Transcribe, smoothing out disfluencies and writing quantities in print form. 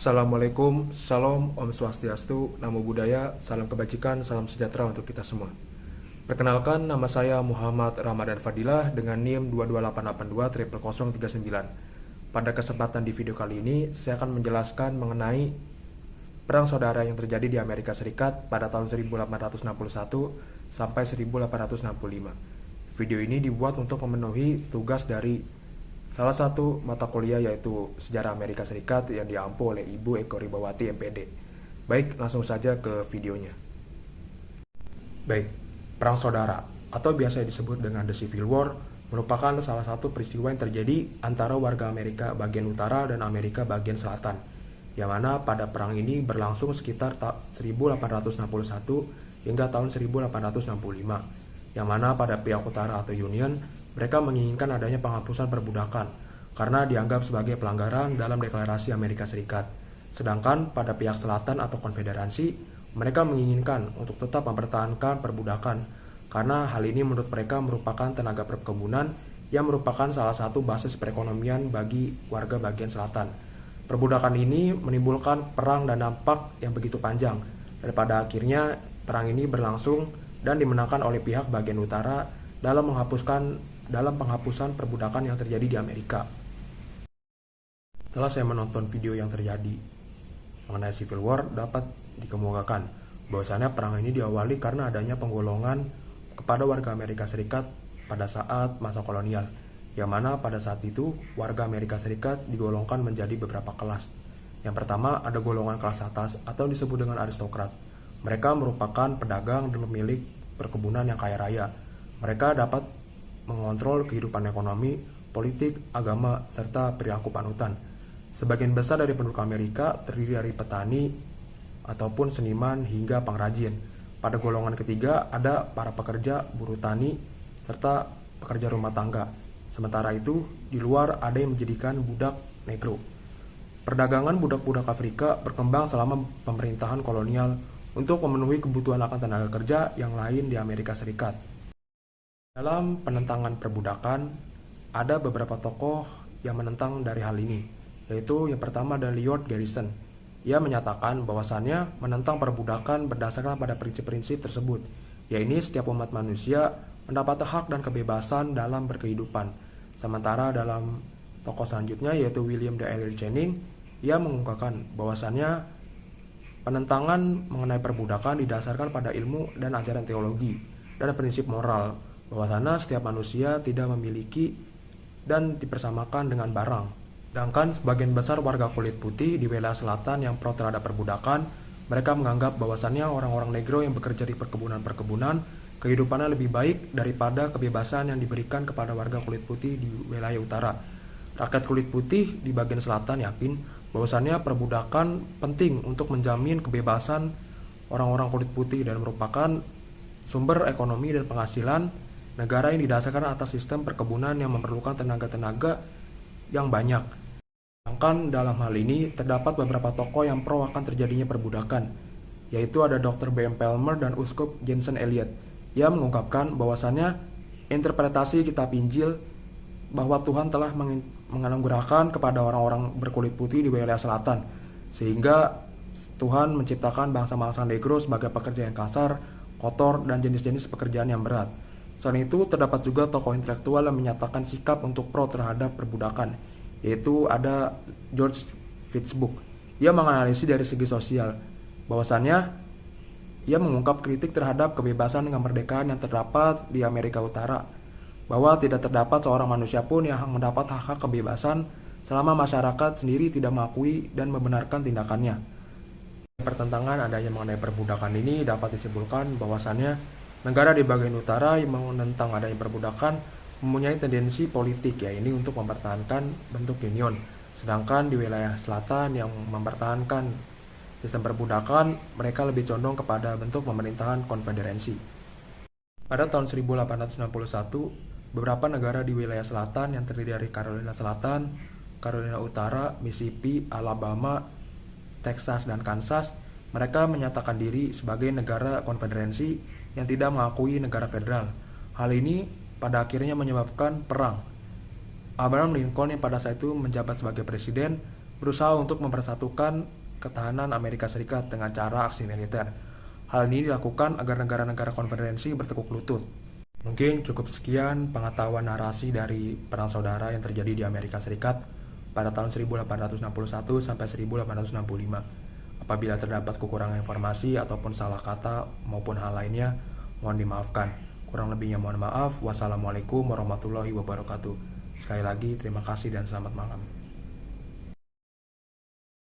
Assalamualaikum, Salam, Om Swastiastu, Namo Buddhaya, Salam Kebajikan, Salam Sejahtera untuk kita semua. Perkenalkan, nama saya Muhammad Ramadan Fadilah dengan NIM 228820039. Pada kesempatan di video kali ini, saya akan menjelaskan mengenai perang saudara yang terjadi di Amerika Serikat pada tahun 1861 sampai 1865. Video ini dibuat untuk memenuhi tugas dari salah satu mata kuliah yaitu Sejarah Amerika Serikat yang diampu oleh Ibu Eko Ribawati MPD. Baik, langsung saja ke videonya. Baik, Perang Saudara atau biasa disebut dengan The Civil War merupakan salah satu peristiwa yang terjadi antara warga Amerika bagian utara dan Amerika bagian selatan, yang mana pada perang ini berlangsung sekitar 1861 hingga tahun 1865, yang mana pada pihak utara atau Union mereka menginginkan adanya penghapusan perbudakan karena dianggap sebagai pelanggaran dalam Deklarasi Amerika Serikat. Sedangkan pada pihak selatan atau Konfederasi, mereka menginginkan untuk tetap mempertahankan perbudakan karena hal ini menurut mereka merupakan tenaga perkebunan yang merupakan salah satu basis perekonomian bagi warga bagian selatan. Perbudakan ini menimbulkan perang dan dampak yang begitu panjang, dan pada akhirnya perang ini berlangsung dan dimenangkan oleh pihak bagian utara dalam penghapusan perbudakan yang terjadi di Amerika. Setelah saya menonton video yang terjadi mengenai Civil War, dapat dikemukakan bahwasannya perang ini diawali karena adanya penggolongan kepada warga Amerika Serikat pada saat masa kolonial, yang mana pada saat itu warga Amerika Serikat digolongkan menjadi beberapa kelas. Yang pertama ada golongan kelas atas atau disebut dengan aristokrat. Mereka merupakan pedagang dan pemilik perkebunan yang kaya raya. Mereka dapat mengontrol kehidupan ekonomi, politik, agama, serta perilaku panutan. Sebagian besar dari penduduk Amerika terdiri dari petani ataupun seniman hingga pengrajin. Pada golongan ketiga ada para pekerja, buruh tani, serta pekerja rumah tangga. Sementara itu, di luar ada yang menjadikan budak negro. Perdagangan budak-budak Afrika berkembang selama pemerintahan kolonial untuk memenuhi kebutuhan akan tenaga kerja yang lain di Amerika Serikat. Dalam penentangan perbudakan, ada beberapa tokoh yang menentang dari hal ini, yaitu yang pertama adalah Lord Garrison. Ia menyatakan bahwasannya menentang perbudakan berdasarkan pada prinsip-prinsip tersebut, yaitu setiap umat manusia mendapat hak dan kebebasan dalam berkehidupan. Sementara dalam tokoh selanjutnya yaitu William D. Ellery Channing, ia mengungkapkan bahwasannya penentangan mengenai perbudakan didasarkan pada ilmu dan ajaran teologi dan prinsip moral, bahwasanya setiap manusia tidak memiliki dan dipersamakan dengan barang. Sedangkan sebagian besar warga kulit putih di wilayah selatan yang pro terhadap perbudakan, mereka menganggap bahwasannya orang-orang negro yang bekerja di perkebunan-perkebunan kehidupannya lebih baik daripada kebebasan yang diberikan kepada warga kulit putih di wilayah utara. Rakyat kulit putih di bagian selatan yakin bahwasannya perbudakan penting untuk menjamin kebebasan orang-orang kulit putih dan merupakan sumber ekonomi dan penghasilan negara yang didasarkan atas sistem perkebunan yang memerlukan tenaga-tenaga yang banyak. Sedangkan dalam hal ini terdapat beberapa tokoh yang pro akan terjadinya perbudakan, yaitu ada Dr. B.M. Palmer dan Uskup Jensen Elliot. Ia mengungkapkan bahwasannya interpretasi kitab Injil bahwa Tuhan telah menganugerahkan kepada orang-orang berkulit putih di wilayah selatan, sehingga Tuhan menciptakan bangsa-bangsa negro sebagai pekerja yang kasar, kotor, dan jenis-jenis pekerjaan yang berat. Selain itu, terdapat juga tokoh intelektual yang menyatakan sikap untuk pro terhadap perbudakan, yaitu ada George Fitzbook. Ia menganalisis dari segi sosial, bahwasannya ia mengungkap kritik terhadap kebebasan dan kemerdekaan yang terdapat di Amerika Utara, bahwa tidak terdapat seorang manusia pun yang mendapat hak-hak kebebasan selama masyarakat sendiri tidak mengakui dan membenarkan tindakannya. Pertentangan adanya mengenai perbudakan ini dapat disimpulkan bahwasannya negara di bagian utara yang menentang adanya perbudakan mempunyai tendensi politik, yaitu untuk mempertahankan bentuk union. Sedangkan di wilayah selatan yang mempertahankan sistem perbudakan, mereka lebih condong kepada bentuk pemerintahan konfederasi. Pada tahun 1861, beberapa negara di wilayah selatan yang terdiri dari Carolina Selatan, Carolina Utara, Mississippi, Alabama, Texas, dan Kansas, mereka menyatakan diri sebagai negara konfederasi yang tidak mengakui negara federal. Hal ini pada akhirnya menyebabkan perang. Abraham Lincoln yang pada saat itu menjabat sebagai presiden berusaha untuk mempersatukan ketahanan Amerika Serikat dengan cara aksi militer. Hal ini dilakukan agar negara-negara konfederasi bertekuk lutut. Mungkin cukup sekian pengetahuan narasi dari perang saudara yang terjadi di Amerika Serikat pada tahun 1861 sampai 1865. Apabila terdapat kekurangan informasi ataupun salah kata maupun hal lainnya, mohon dimaafkan. Kurang lebihnya mohon maaf. Wassalamualaikum warahmatullahi wabarakatuh. Sekali lagi terima kasih dan selamat malam.